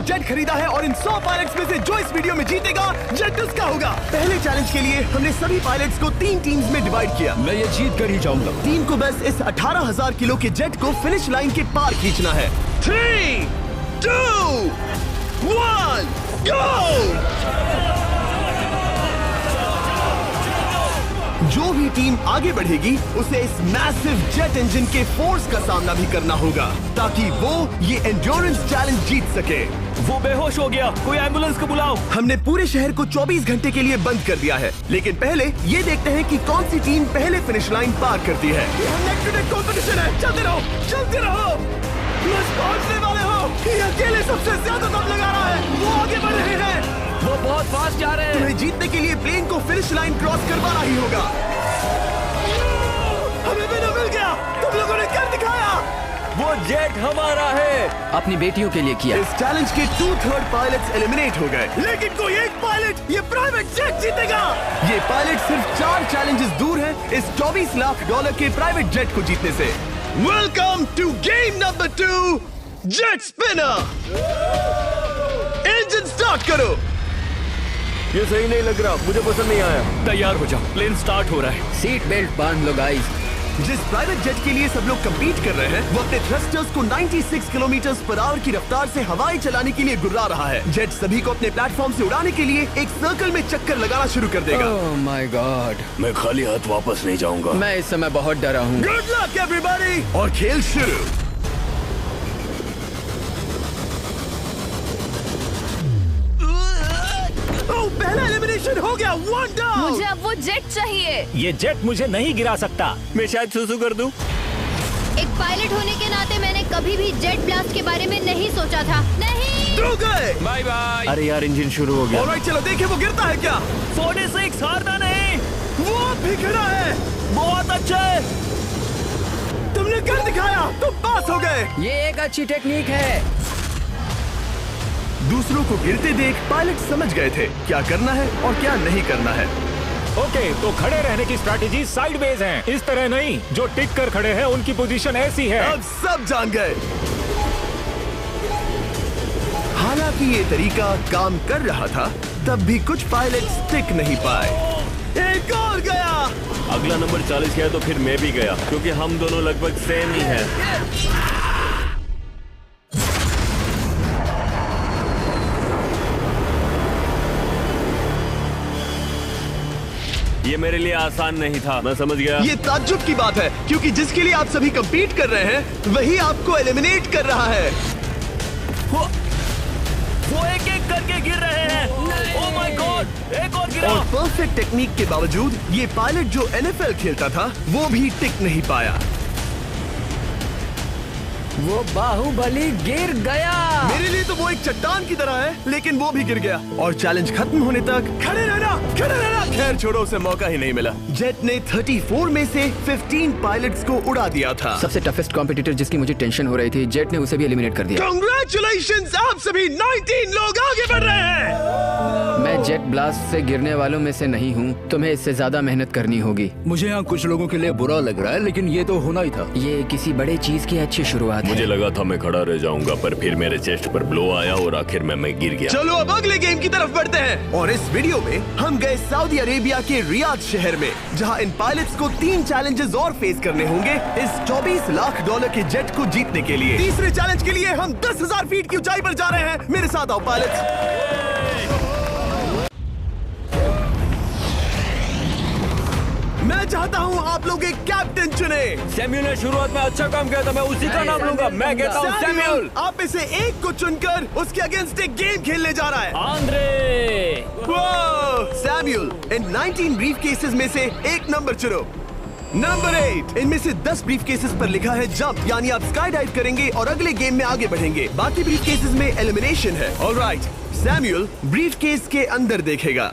Private jet खरीदा है और इन 100 पायलट्स में से जो इस वीडियो में जीतेगा जेट उसका होगा। पहले चैलेंज के लिए हमने सभी पायलट्स को 3 टीम्स में डिवाइड किया। मैं ये जीत कर ही जाऊंगा। टीम को बस इस 18,000 किलो के जेट को फिनिश लाइन के पार खींचना है। 3, 2, 1, गो! जो भी टीम आगे बढ़ेगी उसे इस मैसिव जेट इंजन के फोर्स का सामना भी करना होगा ताकि वो ये एंड्योरेंस चैलेंज जीत सके। वो बेहोश हो गया, कोई एम्बुलेंस को बुलाओ। हमने पूरे शहर को 24 घंटे के लिए बंद कर दिया है, लेकिन पहले ये देखते हैं कि कौन सी टीम पहले फिनिश लाइन पार करती है। नेक टू नेक कंपटीशन है, चलते रहो, चलते रहो। बस पहुंचने वाले हो। ये अकेले सबसे ज्यादा दम लगा रहा है, वो आगे बढ़ रहे हैं। वो बहुत फास्ट जा रहे हैं। तुम्हें जीतने के लिए प्लेन को फिनिश लाइन क्रॉस करवाना ही होगा। हमें विनर मिल गया, तुम लोगों ने कर दिखाया। वो जेट हमारा है। अपनी बेटियों के लिए किया। इस चैलेंज के 2/3 पायलट्स एलिमिनेट हो गए, लेकिन कोई एक पायलट ये प्राइवेट जेट जीतेगा। ये पायलट सिर्फ 4 चैलेंजेस दूर है इस $24 लाख के प्राइवेट जेट को जीतने से। Welcome to game number 2, jet spinner. Engine start करो। ये सही नहीं लग रहा, मुझे पसंद नहीं आया। तैयार हो जाओ, प्लेन स्टार्ट हो रहा है। सीट बेल्ट बांध लो गाइस। जिस प्राइवेट जेट के लिए सब लोग कंपीट कर रहे हैं वो अपने थ्रस्टर्स को 96 किलोमीटर/आवर की रफ्तार से हवाएं चलाने के लिए गुर्रा रहा है। जेट सभी को अपने प्लेटफॉर्म से उड़ाने के लिए एक सर्कल में चक्कर लगाना शुरू कर देगा। ओह माय गॉड, मैं खाली हाथ वापस नहीं जाऊंगा। मैं इस समय बहुत डरा हूँ। गुड लक एवरीबॉडी, और खेल शुरू। पहला एलिमिनेशन हो गया, 1 डाउन। मुझे अब वो जेट चाहिए। ये जेट मुझे नहीं गिरा सकता। मैं शायद सुसु कर दूं। एक पायलट होने के नाते मैंने कभी भी जेट ब्लास्ट के बारे में नहीं सोचा था। नहीं। दो गए। Bye bye. अरे यार, इंजन शुरू हो गया। ऑलराइट, चलो देखें वो गिरता है क्या। 46 हारना नहीं। वो भी गिरा है। बहुत अच्छे। तुमने कर दिखाया, तुम पास हो गए। ये एक अच्छी टेक्निक है। दूसरों को गिरते देख पायलट समझ गए थे क्या करना है और क्या नहीं करना है। ओके, तो खड़े रहने की स्ट्रैटेजी साइडवेज है, इस तरह नहीं। जो टिक कर खड़े हैं उनकी पोजीशन ऐसी है। अब सब जान गए। हालांकि ये तरीका काम कर रहा था, तब भी कुछ पायलट टिक नहीं पाए। एक और गया। अगला नंबर 40 है तो फिर मैं भी गया, क्योंकि हम दोनों लगभग सेम ही हैं। ये मेरे लिए आसान नहीं था, मैं समझ गया। ये ताज्जुब की बात है, क्योंकि जिसके लिए आप सभी कंपीट कर रहे हैं वही आपको एलिमिनेट कर रहा है। वो एक एक करके गिर रहे हैं। ओह माय गॉड, एक और गिरा। और परफेक्ट टेक्निक के बावजूद ये पायलट जो NFL खेलता था वो भी टिक नहीं पाया। वो बाहुबली गिर गया। मेरे लिए तो वो एक चट्टान की तरह है, लेकिन वो भी गिर गया। और चैलेंज खत्म होने तक खड़े रहना, खड़े रहना। खैर छोड़ो, उसे मौका ही नहीं मिला। जेट ने 34 में से 15 पायलट्स को उड़ा दिया था। सबसे टफेस्ट कॉम्पिटिटर जिसकी मुझे टेंशन हो रही थी, जेट ने उसे भी एलिमिनेट कर दिया। कांग्रेचुलेशंस, आप सभी 19 लोग आगे बढ़ रहे हैं। मैं जेट ब्लास्ट से गिरने वालों में से नहीं हूँ, तुम्हें इससे ज्यादा मेहनत करनी होगी। मुझे यहाँ कुछ लोगों के लिए बुरा लग रहा है, लेकिन ये तो होना ही था। ये किसी बड़े चीज की अच्छी शुरुआत है। मुझे लगा था मैं खड़ा रह जाऊंगा, पर फिर मेरे चेस्ट पर ब्लो आया और आखिर में मैं गिर गया। चलो अब अगले गेम की तरफ बढ़ते हैं। और इस वीडियो में हम गए सऊदी अरेबिया के रियाद शहर में, जहां इन पायलट्स को 3 चैलेंजेस और फेस करने होंगे इस $24 लाख के जेट को जीतने के लिए। तीसरे चैलेंज के लिए हम 10,000 फीट की ऊंचाई पर जा रहे हैं। मेरे साथ आओ पायलट्स। मैं चाहता हूं आप लोग एक कैप्टन चुने। सैम्यूल ने शुरुआत में अच्छा काम किया था, मैं उसी का नाम लूंगा। मैं कहता हूं सैम्यूल। आप में से एक को चुनकर उसके अगेंस्ट एक गेम खेलने जा रहा है। आंद्रे। सैम्यूल, इन 19 ब्रीफ केसेस में से एक नंबर चुनो। नंबर 8। इनमें से 10 ब्रीफ केसेस पर लिखा है जंप, यानी आप स्काई डाइव करेंगे और अगले गेम में आगे बढ़ेंगे। बाकी ब्रीफ केसेस में एलिमिनेशन है। ऑलराइट, सैम्यूल ब्रीफ केस के अंदर देखेगा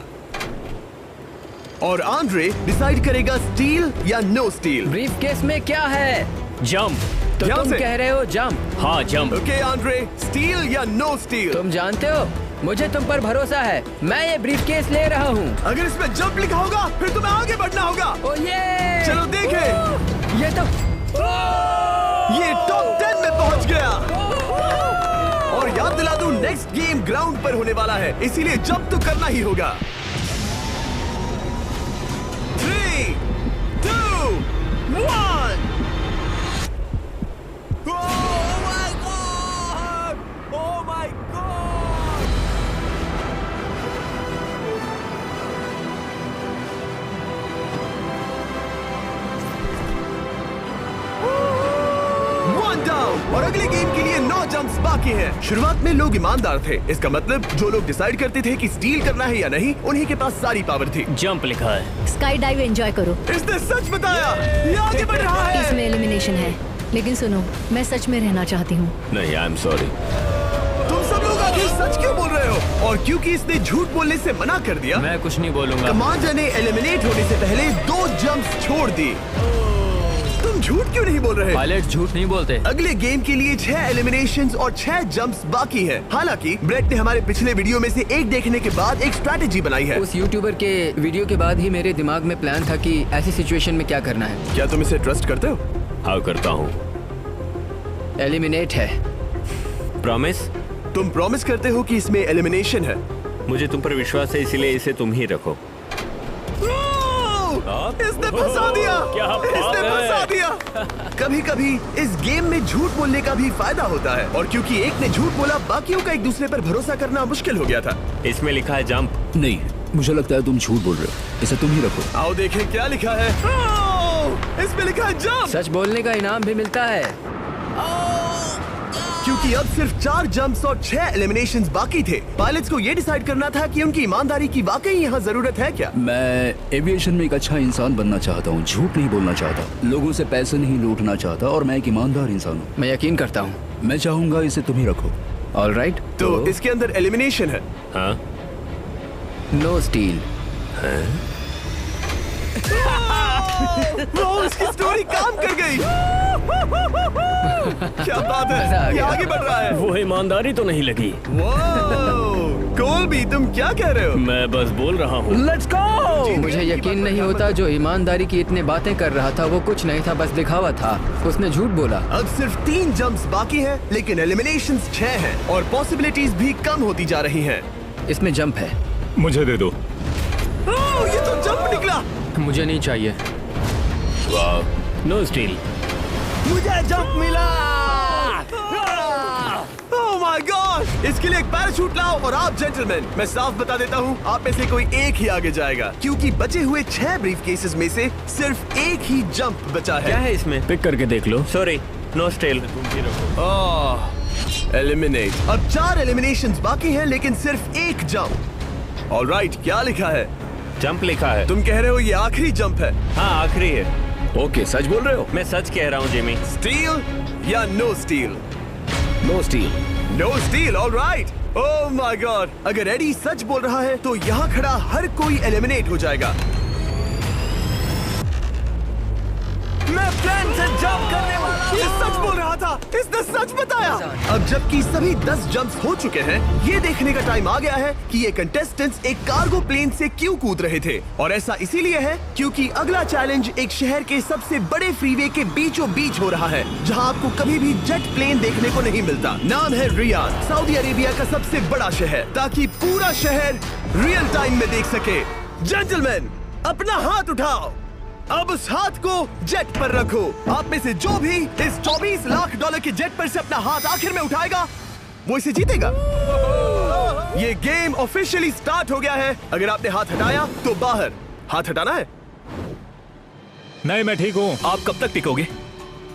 और आंद्रे डिसाइड करेगा स्टील या नो स्टील। ब्रीफ केस में क्या है? जंप। तो ध्यान तुम से। कह रहे हो जंप? हाँ, जंप। ओके आंद्रे, स्टील या नो स्टील? तुम जानते हो, मुझे तुम पर भरोसा है। मैं ये ब्रीफ केस ले रहा हूँ। अगर इसमें जंप लिखा होगा फिर तुम्हें आगे बढ़ना होगा। ओ ये चलो देखें। ये तो ये टॉप 10 में पहुंच गया। और याद दिला दूं, नेक्स्ट गेम ग्राउंड पर होने वाला है, इसीलिए जंप तो करना ही होगा। 3, 2, 1। और अगले गेम के लिए 9 जंप्स बाकी हैं। शुरुआत में लोग ईमानदार थे, इसका मतलब जो लोग डिसाइड करते थे कि स्टील करना है या नहीं, उन्हीं के पास सारी पावर थी। जंप लिखा है। स्काई डाइव एंजॉय करो। इसने सच बताया, ये आगे बढ़ रहा है। इसमें एलिमिनेशन है, लेकिन सुनो, मैं सच में रहना चाहती हूँ। नहीं, आई एम सॉरी। तुम सब लोग आखिर सच क्यों बोल रहे हो? और क्योंकि इसने झूठ बोलने से मना कर दिया, मैं कुछ नहीं बोलूंगा। कमांडर ने एलिमिनेट होने से पहले 2 जंप्स छोड़ दी। तुम झूठ क्यों नहीं बोल रहे? पायलट झूठ नहीं बोलते। अगले गेम के लिए 6 एलिमिनेशंस और 6 जंप्स बाकी हैं। हालांकि ब्रेट ने हमारे पिछले वीडियो में से एक देखने के बाद एक स्ट्रैटेजी बनाई है। उस यूट्यूबर के वीडियो के बाद ही मेरे दिमाग में प्लान था कि ऐसी सिचुएशन में क्या करना है। क्या तुम इसे ट्रस्ट करते हो? हाँ, करता हूँ। एलिमिनेट है। प्रॉमिस? तुम प्रॉमिस करते हो कि इसमें एलिमिनेशन है? मुझे तुम पर विश्वास है, इसलिए इसे तुम ही रखो। इसने फंसा दिया। क्या बात इसने है? फंसा दिया। कभी-कभी इस गेम में झूठ बोलने का भी फायदा होता है, और क्योंकि एक ने झूठ बोला, बाकियों का एक दूसरे पर भरोसा करना मुश्किल हो गया था। इसमें लिखा है जंप। नहीं, मुझे लगता है तुम झूठ बोल रहे हो। इसे तुम ही रखो। आओ देखें क्या लिखा है। इसमें लिखा है जंप। सच बोलने का इनाम भी मिलता है। क्योंकि अब सिर्फ 4 जंप्स और 6 एलिमिनेशंस बाकी थे, पायलट्स को ये डिसाइड करना था कि उनकी ईमानदारी की वाकई यहाँ जरूरत है क्या। मैं एविएशन में एक अच्छा इंसान बनना चाहता हूँ, झूठ नहीं बोलना चाहता, लोगों से पैसे नहीं लूटना चाहता, और मैं एक ईमानदार इंसान हूँ। मैं यकीन करता हूँ। मैं चाहूंगा इसे तुम ही रखो। All right. तो इसके अंदर एलिमिनेशन है। हाँ। No steel. उसकी स्टोरी काम कर गई। क्या बात मजा आ है, ये गया। आगे बढ़ रहा है। वो ईमानदारी तो नहीं लगी। कोलबी, तुम क्या कह रहे हो? मैं बस बोल रहा हूँ। Let's go. मुझे यकीन नहीं होता जो ईमानदारी की इतने बातें कर रहा था वो कुछ नहीं था, बस दिखावा था। उसने झूठ बोला। अब सिर्फ 3 जंप्स बाकी हैं, लेकिन एलिमिनेशंस 6 हैं और पॉसिबिलिटीज भी कम होती जा रही हैं। इसमें जंप है। मुझे दे दो। ये तो जंप निकला। मुझे नहीं चाहिए। No steel. मुझे जंप मिला। ओह माय गॉड! इसके लिए एक पैराशूट लाओ। और आप जेंटलमैन, मैं साफ बता देता हूँ, आप में से कोई एक ही आगे जाएगा, क्योंकि बचे हुए 6 ब्रीफ केसेस में से सिर्फ एक ही जंप बचा क्या है। है इसमें? पिक करके देख लो। Sorry, no steal. एलिमिनेट। अब 4 एलिमिनेशंस बाकी हैं, लेकिन सिर्फ एक जंप। ऑलराइट, क्या लिखा है? जंप लिखा है। तुम कह रहे हो ये आखिरी जंप है? हाँ, आखिरी है। ओके, सच बोल रहे हो? मैं सच कह रहा हूँ जिमी। स्टील या no steel? No steel. No steel. Alright. Oh my God! अगर एडी सच बोल रहा है तो यहाँ खड़ा हर कोई एलिमिनेट हो जाएगा। मैं प्लेन से जंप करने वाला हूं। ये सच बोल रहा था, इसने सच बताया। अब जबकि सभी 10 जंप्स हो चुके हैं, ये देखने का टाइम आ गया है कि ये कंटेस्टेंट्स एक कार्गो प्लेन से क्यों कूद रहे थे। और ऐसा इसीलिए है क्योंकि अगला चैलेंज एक शहर के सबसे बड़े फ्रीवे के बीचों बीच हो रहा है, जहां आपको कभी भी जेट प्लेन देखने को नहीं मिलता। नाम है रियाद, सऊदी अरेबिया का सबसे बड़ा शहर, ताकि पूरा शहर रियल टाइम में देख सके। जेंटलमैन, अपना हाथ उठाओ। अब उस हाथ को जेट पर रखो। आप में से जो भी इस 24 लाख डॉलर के जेट पर से अपना हाथ आखिर में उठाएगा, वो इसे जीतेगा। ये गेम ऑफिशियली स्टार्ट हो गया है। अगर आपने हाथ हटाया तो बाहर। हाथ हटाना है? नहीं, मैं ठीक हूँ। आप कब तक टिकोगे?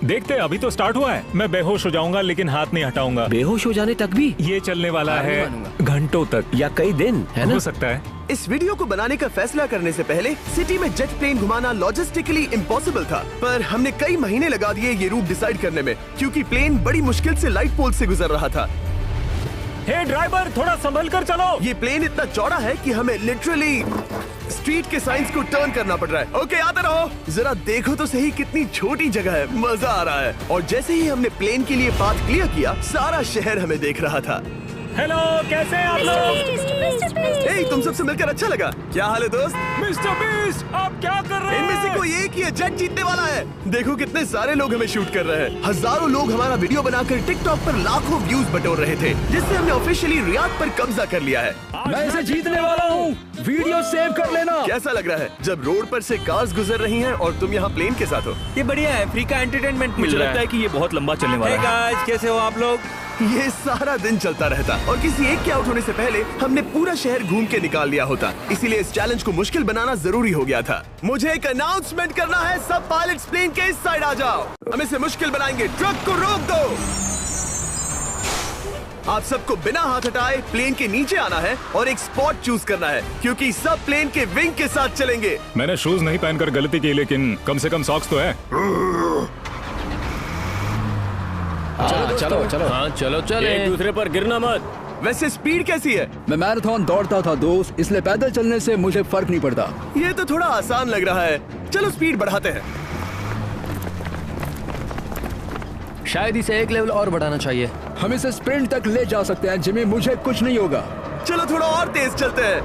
देखते हैं, अभी तो स्टार्ट हुआ है। मैं बेहोश हो जाऊंगा, लेकिन हाथ नहीं हटाऊंगा। बेहोश हो जाने तक भी? ये चलने वाला हार नहीं है मानूंगा। घंटों तक या कई दिन, है ना? हो सकता है। इस वीडियो को बनाने का फैसला करने से पहले सिटी में जेट प्लेन घुमाना लॉजिस्टिकली इम्पॉसिबल था, पर हमने कई महीने लगा दिए ये रूट डिसाइड करने में, क्योंकि प्लेन बड़ी मुश्किल से लाइट पोल से गुजर रहा था। हे ड्राइवर, थोड़ा संभल कर चलो। ये प्लेन इतना चौड़ा है कि हमें लिटरली स्ट्रीट के साइंस को टर्न करना पड़ रहा है। ओके, आते रहो। जरा देखो तो सही कितनी छोटी जगह है, मजा आ रहा है। और जैसे ही हमने प्लेन के लिए पाथ क्लियर किया, सारा शहर हमें देख रहा था। हेलो, कैसे हैं आप लोग? ए, तुम सबसे मिलकर अच्छा लगा। क्या हाल है दोस्त? मिस्टर बीस्ट, आप क्या कर रहे इनमें से हैं? कोई एक ही जेट जीतने वाला है। देखो कितने सारे लोग हमें शूट कर रहे हैं। हजारों लोग हमारा वीडियो बनाकर टिकटॉक पर लाखों व्यूज बटोर रहे थे, जिससे हमने ऑफिशियली रियाद पर कब्जा कर लिया है। मैं इसे जीतने वाला हूँ। वीडियो सेव कर लेना। कैसा लग रहा है जब रोड पर से कार्स गुजर रही हैं और तुम यहाँ प्लेन के साथ हो? ये बढ़िया है, फ्री का एंटरटेनमेंट मिल रहा है। कि ये बहुत लंबा चलने वाला है। गाइस, कैसे हो आप लोग? ये सारा दिन चलता रहता और किसी एक के आउट होने से पहले हमने पूरा शहर घूम के निकाल लिया होता। इसीलिए इस चैलेंज को मुश्किल बनाना जरूरी हो गया था। मुझे एक अनाउंसमेंट करना है। सब पायलट्स प्लेन के इस साइड आ जाओ। हम इसे मुश्किल बनाएंगे। ट्रक को रोक दो। आप सबको बिना हाथ हटाए प्लेन के नीचे आना है और एक स्पॉट चूज करना है, क्योंकि सब प्लेन के विंग के साथ चलेंगे। मैंने शूज नहीं पहनकर गलती की, लेकिन कम से कम सॉक्स तो है। चलो चलो। हाँ चलो चलो, एक दूसरे पर गिरना मत। वैसे स्पीड कैसी है? मैं मैराथन दौड़ता था दोस्त, इसलिए पैदल चलने से मुझे फर्क नहीं पड़ता। ये तो थोड़ा आसान लग रहा है। चलो स्पीड बढ़ाते हैं। शायद इसे एक लेवल और बढ़ाना चाहिए। हम इसे स्प्रिंट तक ले जा सकते हैं जिमी, मुझे कुछ नहीं होगा। चलो थोड़ा और तेज चलते हैं।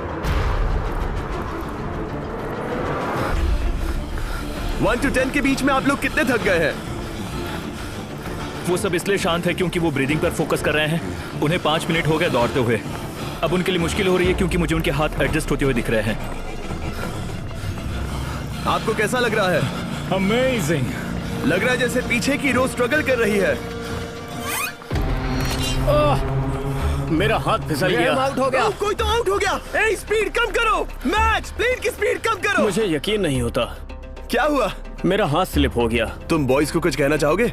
1 to 10 के बीच में आप लोग कितने थक गए हैं? वो सब इसलिए शांत है क्योंकि वो ब्रीदिंग पर फोकस कर रहे हैं। उन्हें 5 मिनट हो गए दौड़ते हुए। अब उनके लिए मुश्किल हो रही है क्योंकि मुझे उनके हाथ एडजस्ट होते हुए दिख रहे हैं। आपको कैसा लग रहा है? अमेजिंग। लग रहा है जैसे पीछे की रो स्ट्रगल कर रही है। मेरा हाथ फिसल गया। आउट हो गया। कोई तो आउट हो गया। ए, स्पीड कम करो। मैक्स, प्लेन की स्पीड कम करो। मुझे यकीन नहीं होता, क्या हुआ? मेरा हाथ स्लिप हो गया। तुम बॉयज को कुछ कहना चाहोगे?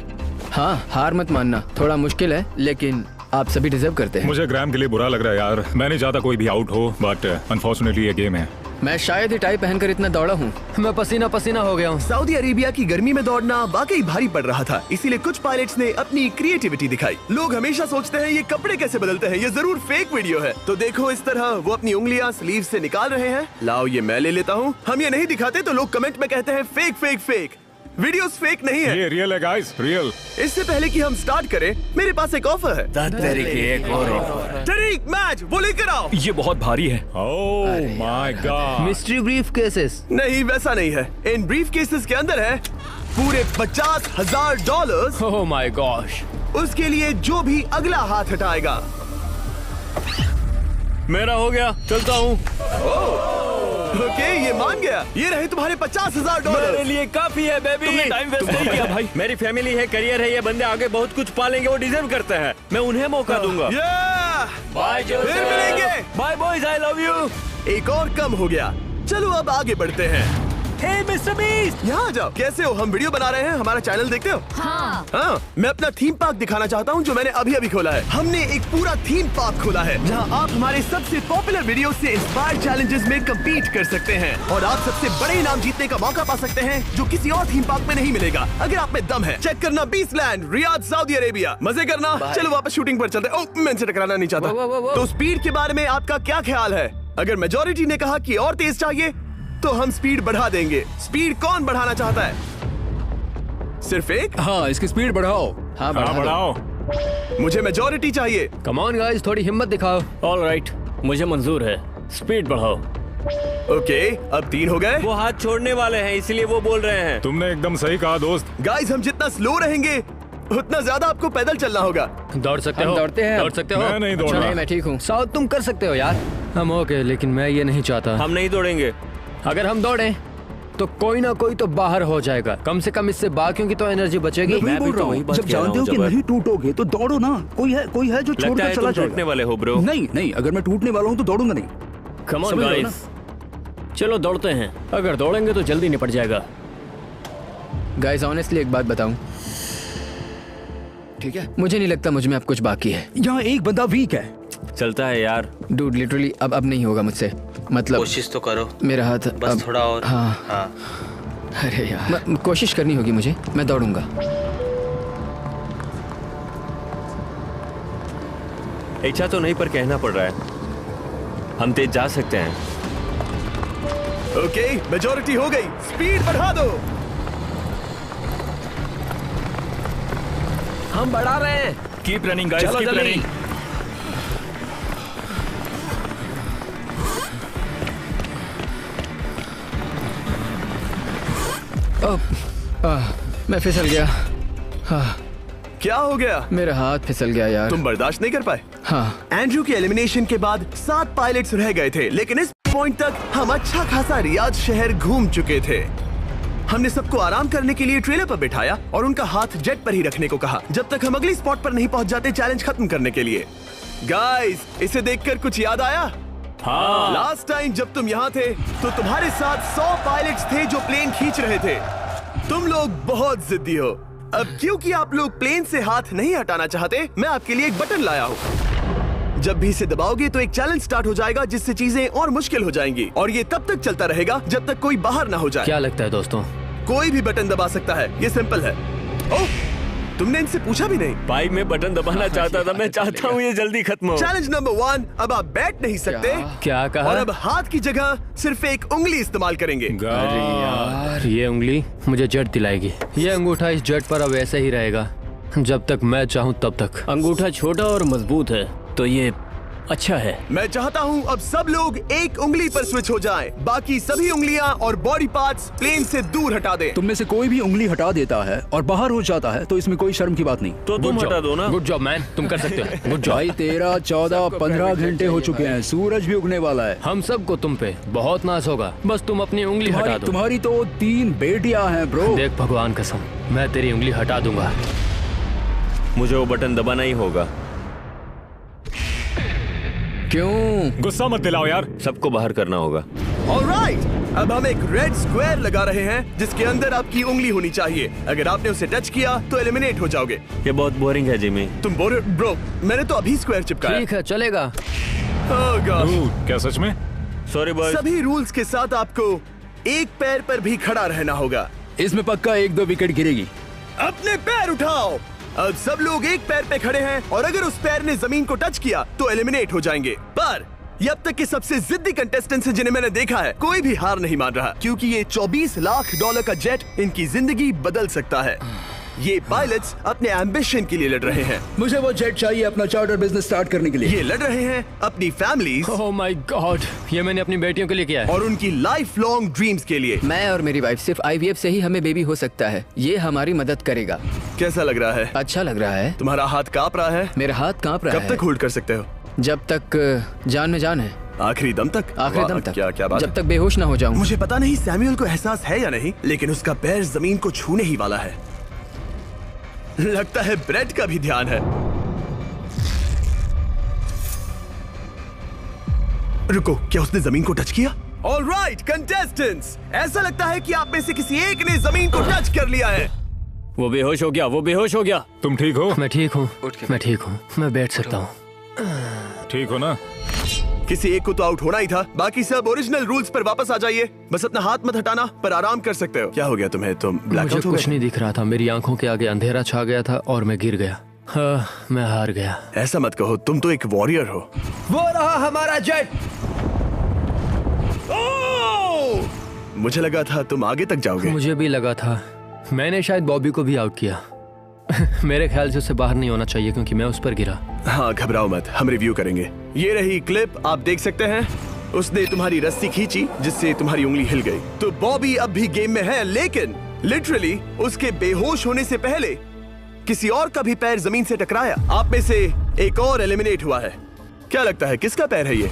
हाँ, हार मत मानना। थोड़ा मुश्किल है, लेकिन आप सभी डिजर्व करते हैं। मुझे ग्राम के लिए बुरा लग रहा है यार। मैं नहीं चाहता कोई भी आउट हो, बट अनफॉर्चुनेटली ये गेम है। मैं शायद ही टाई पहनकर इतना दौड़ा हूँ। मैं पसीना पसीना हो गया हूँ। सऊदी अरेबिया की गर्मी में दौड़ना वाकई भारी पड़ रहा था, इसीलिए कुछ पायलट्स ने अपनी क्रिएटिविटी दिखाई। लोग हमेशा सोचते हैं ये कपड़े कैसे बदलते हैं, ये जरूर फेक वीडियो है। तो देखो इस तरह वो अपनी उंगलियां स्लीव से निकाल रहे हैं। लाओ ये मैं ले लेता हूँ। हम ये नहीं दिखाते तो लोग कमेंट में कहते हैं fake fake fake. Videos fake नहीं है। ये रियल है गाइस, रियल। इससे पहले कि हम स्टार्ट करें, मेरे पास एक ऑफर है। तरीक मैच वो लेकर आओ। ये बहुत भारी है। ओह my God. Mystery brief cases. नहीं वैसा नहीं है। इन ब्रीफ केसेस के अंदर है पूरे $50,000। Oh my gosh. उसके लिए जो भी अगला हाथ हटाएगा। मेरा हो गया, चलता हूँ। ओके, ये मान गया। ये रहे तुम्हारे मेरे $50,000। लिए काफी है बेबी। तुमने टाइम वेस्ट नहीं किया भाई। मेरी फैमिली है, करियर है, ये बंदे आगे बहुत कुछ पालेंगे, वो डिजर्व करते हैं। मैं उन्हें मौका दूंगा। Bye Joseph. फिर मिलेंगे। Bye boys, I love you. एक और कम हो गया। चलो अब आगे बढ़ते हैं। हे मिस्टर बीस्ट, यहाँ आ जाओ। कैसे हो? हम वीडियो बना रहे हैं। हमारा चैनल देखते हो? हाँ, मैं अपना थीम पार्क दिखाना चाहता हूँ जो मैंने अभी अभी खोला है। हमने एक पूरा थीम पार्क खोला है जहाँ आप हमारे सबसे पॉपुलर वीडियो से इंस्पायर्ड चैलेंजेस में कम्पीट कर सकते हैं और आप सबसे बड़े इनाम जीतने का मौका पा सकते हैं जो किसी और थीम पार्क में नहीं मिलेगा। अगर आप में दम है, चेक करना बीस्टलैंड, रियाद, सऊदी अरेबिया। मजे करना। चलो वापस शूटिंग पर चलते। ओह, मैं इनसे टकराना नहीं चाहता। तो स्पीड के बारे में आपका क्या ख्याल है? अगर मेजोरिटी ने कहा कि और तेज चाहिए तो हम स्पीड बढ़ा देंगे। स्पीड कौन बढ़ाना चाहता है? सिर्फ एक? हाँ, इसकी स्पीड बढ़ाओ। हाँ, बढ़ाओ। मुझे मेजोरिटी चाहिए। कम ऑन गाइस, थोड़ी हिम्मत दिखाओ। ऑल राइट, मुझे मंजूर है। स्पीड बढ़ाओ। ओके, अब 3 हो गए। वो हाथ छोड़ने वाले हैं, इसलिए वो बोल रहे हैं। तुमने एकदम सही कहा दोस्त। गाइस, हम जितना स्लो रहेंगे उतना ज्यादा आपको पैदल चलना होगा। दौड़ सकते हम हो? दौड़ते हैं। दौड़ सकते हो? मैं नहीं दौड़ अच्छा, रहा। नहीं, मैं ठीक हूँ। साउथ तुम कर सकते हो यार। हम ओके, लेकिन मैं ये नहीं चाहता। हम नहीं दौड़ेंगे। अगर हम दौड़े तो कोई ना कोई तो बाहर हो जाएगा। कम से कम इससे बाकियों की तो एनर्जी बचेगी। मैं बोल रहा हूँ, जब जानते हो कि नहीं टूटोगे तो दौड़ो ना। कोई है जो लगता छोड़कर है चला तुम टूटने जाएगा। वाले हो ब्रो। नहीं, अगर मैं टूटने वाला हूँ तो दौड़ूंगा नहीं। कम ऑन समझ रहे हो गाइस, चलो दौड़ते हैं। अगर दौड़ेंगे तो जल्दी निपट जाएगा। गाइस, ऑनेस्टली एक बात बताऊं, ठीक है, मुझे नहीं लगता मुझ में अब कुछ बाकी है। यहाँ एक बंदा वीक है। चलता है यार। डूड, लिटरली अब नहीं होगा मुझसे। मतलब कोशिश तो करो। मेरा हाथ बस अब, थोड़ा और। हाँ। अरे यार, कोशिश करनी होगी मुझे। मैं दौड़ूंगा। इच्छा तो नहीं पर कहना पड़ रहा है। हम तेज जा सकते हैं। ओके, मेजोरिटी हो गई। स्पीड बढ़ा दो। हम बढ़ा रहे हैं। Keep running guys, keep running. मैं फिसल गया। क्या हो गया? मेरा हाथ फिसल गया यार। तुम बर्दाश्त नहीं कर पाए? हाँ। एंड्रू के एलिमिनेशन के बाद 7 पायलट्स रह गए थे, लेकिन इस पॉइंट तक हम अच्छा खासा रियाद शहर घूम चुके थे। हमने सबको आराम करने के लिए ट्रेलर पर बिठाया और उनका हाथ जेट पर ही रखने को कहा जब तक हम अगली स्पॉट पर नहीं पहुंच जाते चैलेंज खत्म करने के लिए। गाइस, इसे देखकर कुछ याद आया? हाँ। लास्ट टाइम जब तुम यहाँ थे तो तुम्हारे साथ 100 पायलट्स थे जो प्लेन खींच रहे थे। तुम लोग बहुत जिद्दी हो। अब क्योंकि आप लोग प्लेन से हाथ नहीं हटाना चाहते, मैं आपके लिए एक बटन लाया हूँ। जब भी इसे दबाओगे तो एक चैलेंज स्टार्ट हो जाएगा जिससे चीजें और मुश्किल हो जाएंगी और ये तब तक चलता रहेगा जब तक कोई बाहर ना हो जाए। क्या लगता है दोस्तों? कोई भी बटन दबा सकता है, ये सिंपल है। ओह, तुमने इनसे पूछा भी नहीं। भाई मैं बटन दबाना चाहता था, मैं चाहता हूँ ये जल्दी खत्म हो। चैलेंज नंबर 1, अब आप बैठ नहीं सकते। क्या कहा? और अब हाथ की जगह सिर्फ एक उंगली इस्तेमाल करेंगे। अरे यार, ये उंगली मुझे जट दिलाएगी। ये अंगूठा इस जट पर अब ऐसे ही रहेगा जब तक मैं चाहूँ तब तक। अंगूठा छोटा और मजबूत है तो ये अच्छा है। मैं चाहता हूँ अब सब लोग एक उंगली पर स्विच हो जाएं, बाकी सभी उंगलियां और बॉडी पार्ट्स प्लेन से दूर हटा दें। तुम में से कोई भी उंगली हटा देता है और बाहर हो जाता है तो इसमें कोई शर्म की बात नहीं। तो तुम हटा दो ना। गुड जॉब मैन, तुम कर सकते हो। Good job. भाई 13, 14, 15 घंटे हो चुके हैं, सूरज भी उगने वाला है। हम सबको तुम पे बहुत नाज होगा, बस तुम अपनी उंगली हटा दो। तुम्हारी तो 3 बेटियां हैं ब्रो। देख भगवान कसम, मैं तेरी उंगली हटा दूंगा। मुझे वो बटन दबाना ही होगा। क्यों? गुस्सा मत दिलाओ यार। सबको बाहर करना होगा। ऑलराइट, अब हम एक रेड स्क्वायर लगा रहे हैं जिसके अंदर आपकी उंगली होनी चाहिए। अगर आपने उसे टच किया तो एलिमिनेट हो जाओगे। ये बहुत बोरिंग है जिमी। तुम ब्रो, मैंने तो अभी स्क्वायर चिपकाया। ठीक है, चलेगा। Oh gosh। क्या सच में? Sorry boys. सभी रूल्स के साथ आपको एक पैर पर भी खड़ा रहना होगा। इसमें पक्का 1-2 विकेट गिरेगी। अपने पैर उठाओ। अब सब लोग एक पैर पे खड़े हैं और अगर उस पैर ने जमीन को टच किया तो एलिमिनेट हो जाएंगे। पर ये अब तक के सबसे जिद्दी कंटेस्टेंट्स हैं जिन्हें मैंने देखा है। कोई भी हार नहीं मान रहा क्योंकि ये $24 लाख का जेट इनकी जिंदगी बदल सकता है। ये पायलट्स अपने एम्बिशन के लिए लड़ रहे हैं। मुझे वो जेट चाहिए अपना चार्टर बिजनेस स्टार्ट करने के लिए। ये लड़ रहे हैं अपनी फैमिलीज ओह माय गॉड, ये मैंने अपनी बेटियों के लिए किया है। और उनकी लाइफ लॉन्ग ड्रीम्स के लिए। मैं और मेरी वाइफ सिर्फ IVF से ही हमें बेबी हो सकता है। ये हमारी मदद करेगा। कैसा लग रहा है? अच्छा लग रहा है। तुम्हारा हाथ कांप रहा है? मेरा हाथ कांप रहा है। कब तक होल्ड कर सकते हो? जब तक जान में जान है। आखिरी दम तक? आखिरी वाह, दम तक। क्या बात जब है। तक बेहोश ना हो जाऊं। मुझे पता नहीं सैमुअल को एहसास है या नहीं, लेकिन उसका पैर जमीन को छूने ही वाला है। लगता है ब्रेड का भी ध्यान है। रुको, क्या उसने जमीन को टच किया? ऑलराइट कंटेस्टेंट्स, ऐसा लगता है कि आप में से किसी एक ने जमीन को टच कर लिया है। वो बेहोश हो गया, वो बेहोश हो गया। तुम ठीक हो? मैं ठीक हूँ, मैं ठीक हूँ, मैं बैठ सकता हूँ। ठीक हो ना? किसी एक को तो आउट होना ही था। बाकी सब ओरिजिनल रूल्स पर वापस आ जाइए। बस अपना हाथ मत हटाना, पर आराम कर सकते हो। क्या हो गया तुम्हें? तुम ब्लैकआउट मुझे हो गए? कुछ नहीं दिख रहा था, मेरी आंखों के आगे अंधेरा छा गया था और मैं गिर गया। हाँ, मैं हार गया। ऐसा मत कहो, तुम तो एक वॉरियर हो। वो रहा हमारा जेट। मुझे लगा था तुम आगे तक जाओगे। मुझे भी लगा था। मैंने शायद बॉबी को भी आउट किया। मेरे ख्याल से उसे बाहर नहीं होना चाहिए क्योंकि मैं उस पर गिरा। हाँ, घबराओ मत, हम रिव्यू करेंगे। ये रही क्लिप, आप देख सकते हैं। उसने तुम्हारी रस्सी खींची जिससे तुम्हारी उंगली हिल गई। तो बॉबी अब भी गेम में है, लेकिन लिटरली उसके बेहोश होने से पहले किसी और का भी पैर जमीन से टकराया। आप में से एक और एलिमिनेट हुआ है। क्या लगता है किसका पैर है ये?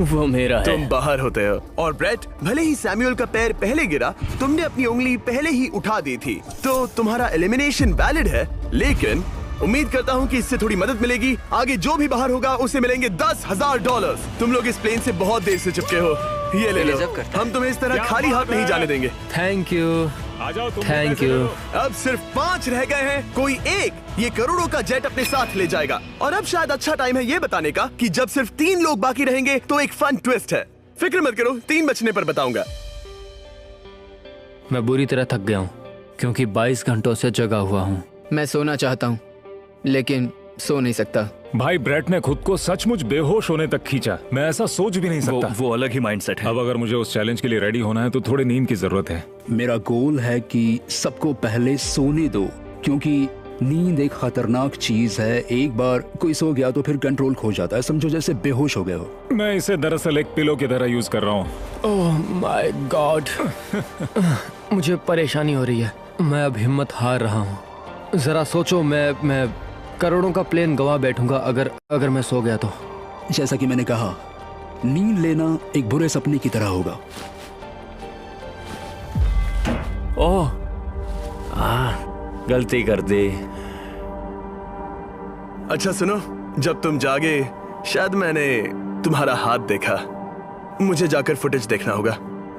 वो मेरा है। तुम बाहर होते हो। और ब्रेट, भले ही सैमुअल का पैर पहले गिरा, तुमने अपनी उंगली पहले ही उठा दी थी, तो तुम्हारा एलिमिनेशन वैलिड है। लेकिन उम्मीद करता हूँ कि इससे थोड़ी मदद मिलेगी। आगे जो भी बाहर होगा उसे मिलेंगे $10,000। तुम लोग इस प्लेन से बहुत देर से चिपके हो। ये ले लो, हम तुम्हें इस तरह खाली हाथ नहीं जाने देंगे। थैंक यू, आ जाओ तुम। Thank you. अब सिर्फ 5 रह गए हैं। कोई एक ये करोड़ों का जेट अपने साथ ले जाएगा। और अब शायद अच्छा टाइम है ये बताने का कि जब सिर्फ 3 लोग बाकी रहेंगे तो एक फन ट्विस्ट है। फिक्र मत करो, 3 बचने पर बताऊंगा। मैं बुरी तरह थक गया हूँ क्योंकि 22 घंटों से जगा हुआ हूँ। मैं सोना चाहता हूँ लेकिन सो नहीं सकता। भाई ब्रेट ने खुद को सचमुच बेहोश होने तक खींचा। मैं ऐसा सोच भी नहीं सकता। वो अलग ही माइंडसेट है। अब अगर मुझे उस चैलेंज के लिए रेडी होना है तो थोड़ी नींद की जरूरत है। मेरा गोल है कि सबको पहले सोने दो, क्योंकि नींद एक खतरनाक चीज है। एक बार कोई सो गया तो फिर कंट्रोल खो जाता है, समझो जैसे बेहोश हो गए हो। मैं इसे दरअसल एक पिलो की तरह यूज कर रहा हूँ। ओह माय गॉड, मुझे परेशानी हो रही है। मैं अब हिम्मत हार रहा हूँ। जरा सोचो, मैं करोड़ों का प्लेन गवा बैठूंगा अगर मैं सो गया तो। जैसा कि मैंने कहा, नींद लेना एक बुरे सपने की तरह होगा। ओह, गलती कर दी। अच्छा सुनो, जब तुम जागे शायद मैंने तुम्हारा हाथ देखा। मुझे जाकर फुटेज देखना होगा।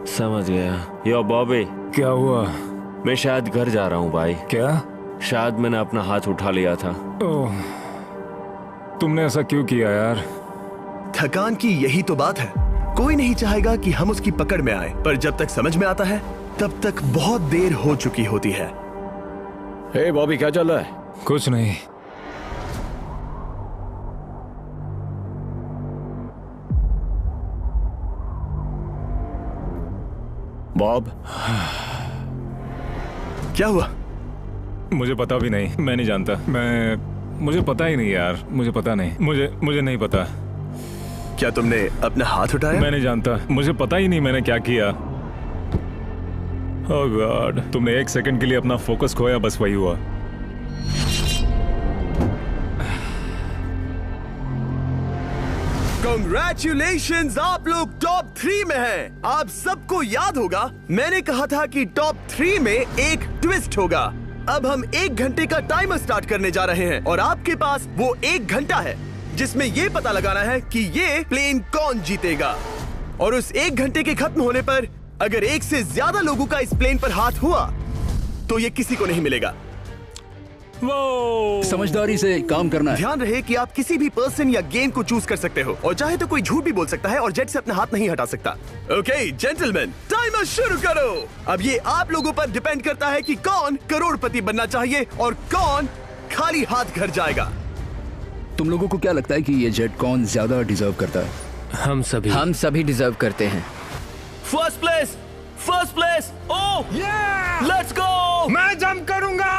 समझ गया। यो बॉबी, क्या हुआ? मैं शायद घर जा रहा हूँ भाई। क्या? शायद मैंने अपना हाथ उठा लिया था। ओह, तुमने ऐसा क्यों किया यार? थकान की यही तो बात है। कोई नहीं चाहेगा कि हम उसकी पकड़ में आए, पर जब तक समझ में आता है तब तक बहुत देर हो चुकी होती है। हे बॉबी, क्या चल रहा है? कुछ नहीं। बॉब, क्या हुआ? मुझे पता भी नहीं, मैं नहीं जानता। मुझे पता ही नहीं यार, मुझे पता नहीं। मुझे नहीं पता। क्या तुमने अपना हाथ उठाया? मैं नहीं जानता, मुझे पता ही नहीं मैंने क्या किया। ओह गॉड, तुमने एक सेकंड के लिए अपना फोकस खोया, बस वही हुआ। Congratulations, आप लोग टॉप 3 में हैं। आप सबको याद होगा मैंने कहा था कि टॉप 3 में एक ट्विस्ट होगा। अब हम 1 घंटे का टाइमर स्टार्ट करने जा रहे हैं और आपके पास वो 1 घंटा है जिसमें ये पता लगाना है कि ये प्लेन कौन जीतेगा। और उस 1 घंटे के खत्म होने पर अगर एक से ज्यादा लोगों का इस प्लेन पर हाथ हुआ तो ये किसी को नहीं मिलेगा। समझदारी से काम करना है। ध्यान रहे कि आप किसी भी पर्सन या गेम को चूज कर सकते हो और चाहे तो कोई झूठ भी बोल सकता है और जेट से अपना हाथ नहीं हटा सकता। ओके जेंटलमैन, टाइमर शुरू करो। अब ये आप लोगों पर डिपेंड करता है कि कौन करोड़पति बनना चाहिए और कौन खाली हाथ घर जाएगा। तुम लोगों को क्या लगता है कि ये जेट कौन ज्यादा डिजर्व करता है? हम सभी डिजर्व करते हैं। First place. Oh let's go. मैं जंप करूंगा।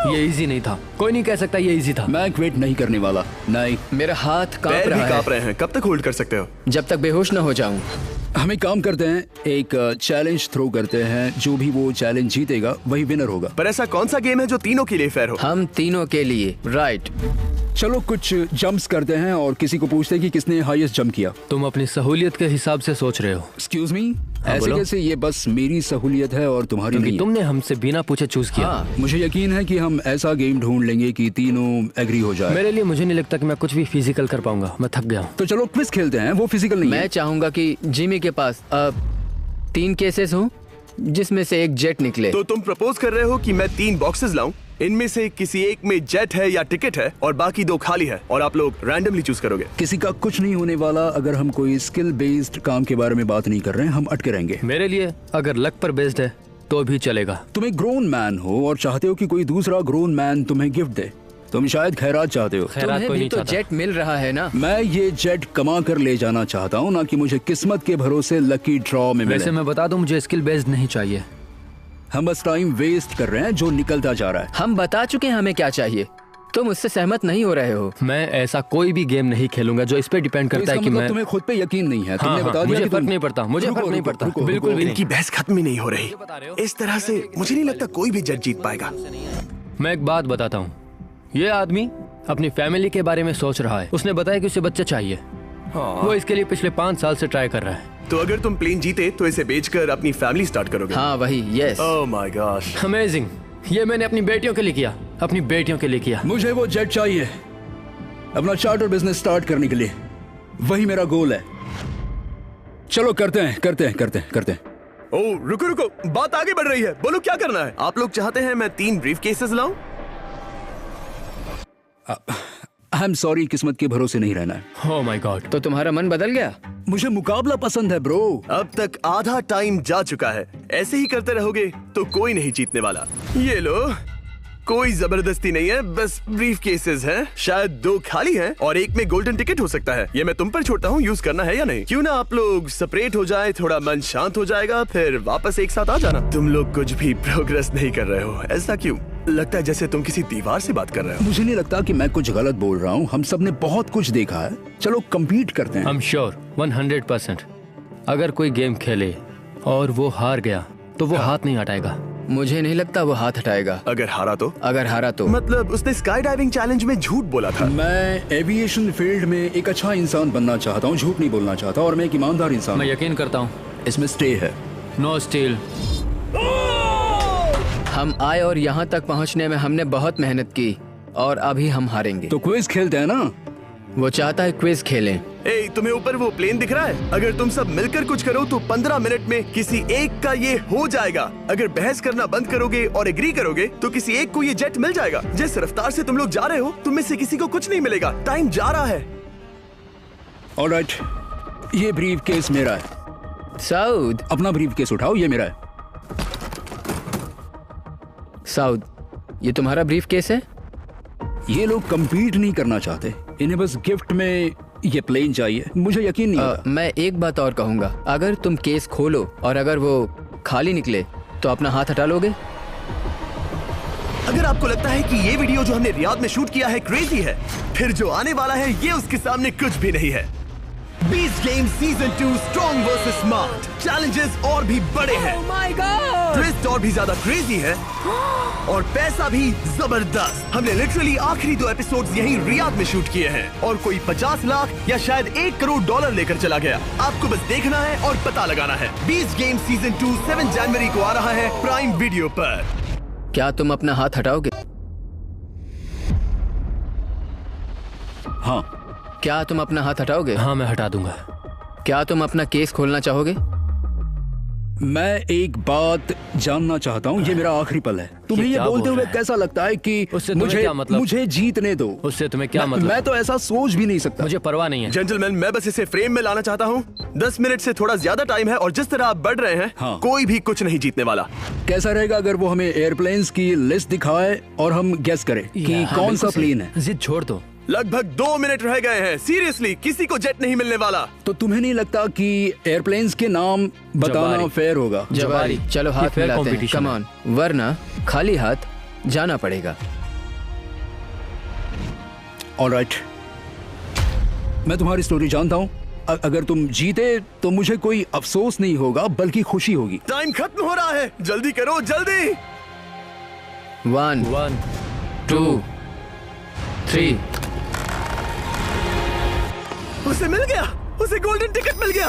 ये इजी नहीं था, कोई नहीं कह सकता ये इजी था। मैं क्विट नहीं करने वाला। नहीं, मेरा हाथ कांप पैर भी रहा कांप है। रहे हैं। कब तक होल्ड कर सकते हो? जब तक बेहोश न हो जाऊं। हम एक काम करते हैं, एक चैलेंज थ्रो करते हैं। जो भी वो चैलेंज जीतेगा वही विनर होगा। पर ऐसा कौन सा गेम है जो तीनों के लिए फेयर हो? हम तीनों के लिए, राइट। चलो कुछ जंप्स करते हैं और किसी को पूछते हैं कि किसने हाईएस्ट जंप किया। तुम अपनी सहूलियत के हिसाब से सोच रहे हो। एक्सक्यूज मी, ऐसे बोलो। कैसे? ये बस मेरी सहूलियत है और तुम्हारी क्योंकि नहीं। तुमने हमसे बिना पूछे चूज किया। हाँ, मुझे यकीन है कि हम ऐसा गेम ढूंढ लेंगे कि तीनों एग्री हो जाए। मेरे लिए मुझे नहीं लगता कि मैं कुछ भी फिजिकल कर पाऊंगा, मैं थक गया हूँ। तो चलो क्विज खेलते हैं। वो फिजिकल नहीं मैं है। चाहूंगा कि जिमी के पास 3 केसेस हो जिसमें से एक जेट निकले। तो तुम प्रपोज कर रहे हो कि मैं 3 बॉक्सेस लाऊं, इनमें से किसी एक में जेट है या टिकट है और बाकी 2 खाली है और आप लोग रैंडमली चूज करोगे। किसी का कुछ नहीं होने वाला। अगर हम कोई स्किल बेस्ड काम के बारे में बात नहीं कर रहे हैं, हम अटके रहेंगे। मेरे लिए अगर लक पर बेस्ड है तो भी चलेगा। तुम एक ग्रोन मैन हो और चाहते हो कि कोई दूसरा ग्रोन मैन तुम्हें गिफ्ट दे। तुम शायद खैरात चाहते हो। खैरात तुम्हें कोई भी नहीं तो चाहता। जेट मिल रहा है ना। मैं ये जेट कमा कर ले जाना चाहता हूँ, ना कि मुझे किस्मत के भरोसे लकी ड्रॉ में मिले। वैसे मैं बता दूं, मुझे स्किल बेस्ड नहीं चाहिए। हम बस टाइम वेस्ट कर रहे हैं जो निकलता जा रहा है। हम बता चुके हैं हमें क्या चाहिए। तुम उससे सहमत नहीं हो रहे हो। मैं ऐसा कोई भी गेम नहीं खेलूंगा जो इस पे डिपेंड तो करता इसका है कि मतलब मैं तुम्हें खुद पे यकीन नहीं है। तुमने हाँ, बता दिया मुझे कि फर्क तुम- नहीं पड़ता, मुझे रुको, फर्क नहीं रुको, पड़ता, रुको, बिल्कुल रुको। भी नहीं। इनकी बहस खत्म ही नहीं हो रही। इस तरह से मुझे नहीं लगता कोई भी जेट जीत पाएगा। मैं एक बात बताता हूँ। ये आदमी अपनी फैमिली के बारे में सोच रहा है। उसने बताया कि उसे बच्चा चाहिए। वो इसके लिए पिछले 5 साल से ट्राई कर रहा है। तो अगर तुम प्लेन जीते तो इसे बेचकर अपनी फैमिली स्टार्ट करोगे? हाँ वही, yes. Oh my gosh. Amazing. ये मैंने अपनी बेटियों के लिए किया, अपनी बेटियों के लिए किया। मुझे वो जेट चाहिए अपना चार्टर बिजनेस स्टार्ट करने के लिए। वही मेरा गोल है। चलो करते हैं। ओह रुको, बात आगे बढ़ रही है। बोलो क्या करना है? आप लोग चाहते हैं मैं 3 ब्रीफ केसेस लाऊं? आई एम सॉरी, किस्मत के भरोसे नहीं रहना है। ओह माय गॉड। तो तुम्हारा मन बदल गया? मुझे मुकाबला पसंद है ब्रो। अब तक आधा टाइम जा चुका है। ऐसे ही करते रहोगे तो कोई नहीं जीतने वाला। ये लो, कोई जबरदस्ती नहीं है, बस ब्रीफ केसेस हैं। शायद 2 खाली हैं और एक में गोल्डन टिकट हो सकता है। ये मैं तुम पर छोड़ता हूँ, यूज करना है या नहीं। क्यों ना आप लोग सेपरेट हो जाए, थोड़ा मन शांत हो जाएगा, फिर वापस एक साथ आ जाना। तुम लोग कुछ भी प्रोग्रेस नहीं कर रहे हो, ऐसा क्यों? लगता है जैसे तुम किसी दीवार से बात कर रहे हो। मुझे नहीं लगता कि मैं कुछ गलत बोल रहा हूँ। हम सब ने बहुत कुछ देखा है। चलो कम्पीट करते हैं। I'm sure 100%। अगर कोई गेम खेले और वो हार गया तो वो हाथ नहीं हटाएगा। मुझे नहीं लगता वो हाथ हटाएगा। अगर हारा तो? अगर हारा तो मतलब उसने स्काई डाइविंग चैलेंज में झूठ बोला था। मैं एविएशन फील्ड में एक अच्छा इंसान बनना चाहता हूँ, झूठ नहीं बोलना चाहता, और मैं एक ईमानदार इंसान मैं हूँ। यकीन करता हूँ। इसमें स्टे है। No steel. हम आए और यहाँ तक पहुँचने में हमने बहुत मेहनत की और अभी हम हारेंगे। तो क्विज खेलते हैं ना? वो चाहता है क्विज खेलें। ए, तुम्हें ऊपर वो प्लेन दिख रहा है? अगर तुम सब मिलकर कुछ करो तो 15 मिनट में किसी एक का ये हो जाएगा। अगर बहस करना बंद करोगे और एग्री करोगे तो किसी एक को ये जेट मिल जाएगा। जिस रफ्तार से तुम लोग जा रहे हो, तुम में से किसी को कुछ नहीं मिलेगा। टाइम जा रहा है। ऑलराइट, ये ब्रीफ केस मेरा है। साउद, अपना ब्रीफ केस उठाओ, ये मेरा है। साउद, ये तुम्हारा ब्रीफ केस है? ये लोग compete नहीं करना चाहते, इन्हें बस गिफ्ट में ये प्लेन चाहिए। मुझे यकीन नहीं होता। मैं एक बात और कहूंगा, अगर तुम केस खोलो और अगर वो खाली निकले तो अपना हाथ हटा लोगे? अगर आपको लगता है कि ये वीडियो जो हमने रियाद में शूट किया है क्रेजी है, फिर जो आने वाला है ये उसके सामने कुछ भी नहीं है। Beast game season 2 strong versus smart. Challenges और भी बड़े हैं। ट्विस्ट और भी ज्यादा क्रेजी है और पैसा भी जबरदस्त। हमने लिटरली आखिरी 2 एपिसोड्स यहीं रियाद में शूट किए हैं और कोई 50 लाख या शायद $1 करोड़ लेकर चला गया। आपको बस देखना है और पता लगाना है। बीस्ट गेम सीजन 2 7 जनवरी को आ रहा है प्राइम वीडियो पर। क्या तुम अपना हाथ हटाओगे? हाँ। क्या तुम अपना हाथ हटाओगे? हाँ, मैं हटा दूंगा। क्या तुम अपना केस खोलना चाहोगे? मैं एक बात जानना चाहता हूँ, ये मेरा आखिरी पल है। तुम्हें ये क्या बोलते बोल हुए रहे हैं? कैसा लगता है कि उससे तुम्हें क्या मतलब? मुझे जीतने दो। उससे तुम्हें क्या मतलब? मैं तो ऐसा सोच भी नहीं सकता। मुझे परवाह नहीं है। जेंटलमैन, मैं बस इसे फ्रेम में लाना चाहता हूँ। 10 मिनट से थोड़ा ज्यादा टाइम है और जिस तरह आप बढ़ रहे हैं, हाँ। कोई भी कुछ नहीं जीतने वाला। कैसा रहेगा अगर वो हमें एयरप्लेन्स की लिस्ट दिखाए और हम गेस करें कि हाँ, कौन सा बिल्कुल सही। प्लेन है? जिद छोड़ दो। लगभग 2 मिनट रह गए हैं। सीरियसली, किसी को जेट नहीं मिलने वाला। तो तुम्हें नहीं लगता कि एयरप्लेन्स के नाम बताना जवारी। फेयर होगा? जवारी। चलो हाथ fair मिलाते हैं। competition कम है। ऑन, वरना खाली हाथ जाना पड़ेगा। ऑलराइट, मैं तुम्हारी स्टोरी जानता हूँ। अगर तुम जीते तो मुझे कोई अफसोस नहीं होगा बल्कि खुशी होगी। टाइम खत्म हो रहा है, जल्दी करो, जल्दी। 1 2 3। उसे मिल गया, उसे गोल्डन टिकट मिल गया।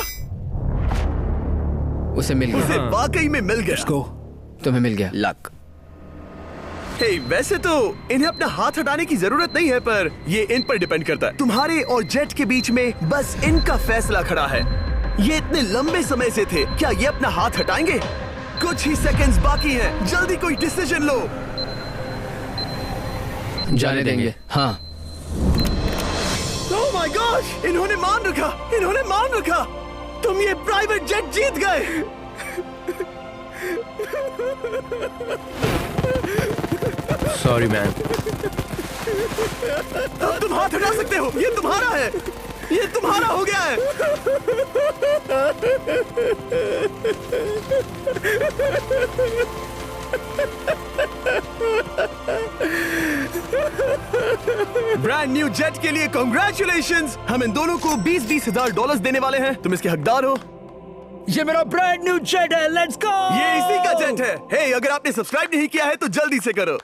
उसे मिल उसे गया। वाकई में मिल गया। इसको तुम्हें मिल गया। लक। हे, वैसे तो इन्हें अपना हाथ हटाने की जरूरत नहीं है, पर ये इन पर डिपेंड करता है। तुम्हारे और जेट के बीच में बस इनका फैसला खड़ा है। ये इतने लंबे समय से थे, क्या ये अपना हाथ हटाएंगे? कुछ ही सेकंड्स बाकी हैं, जल्दी कोई डिसीजन लो। जाने देंगे। हाँ। ओह माय गॉड, इन्होंने मान रखा, इन्होंने मान रखा। तुम ये प्राइवेट जेट जीत गए। Sorry man. अब तुम हाथ हटा सकते हो, ये तुम्हारा है, ये तुम्हारा हो गया है। ब्रांड न्यू जेट के लिए कांग्रेचुलेशंस। हम इन दोनों को $20,000 $20,000 देने वाले हैं। तुम इसके हकदार हो। ये मेरा ब्रांड न्यू जेट है, लेट्स गो। ये इसी का जेट है। हे, अगर आपने सब्सक्राइब नहीं किया है तो जल्दी से करो।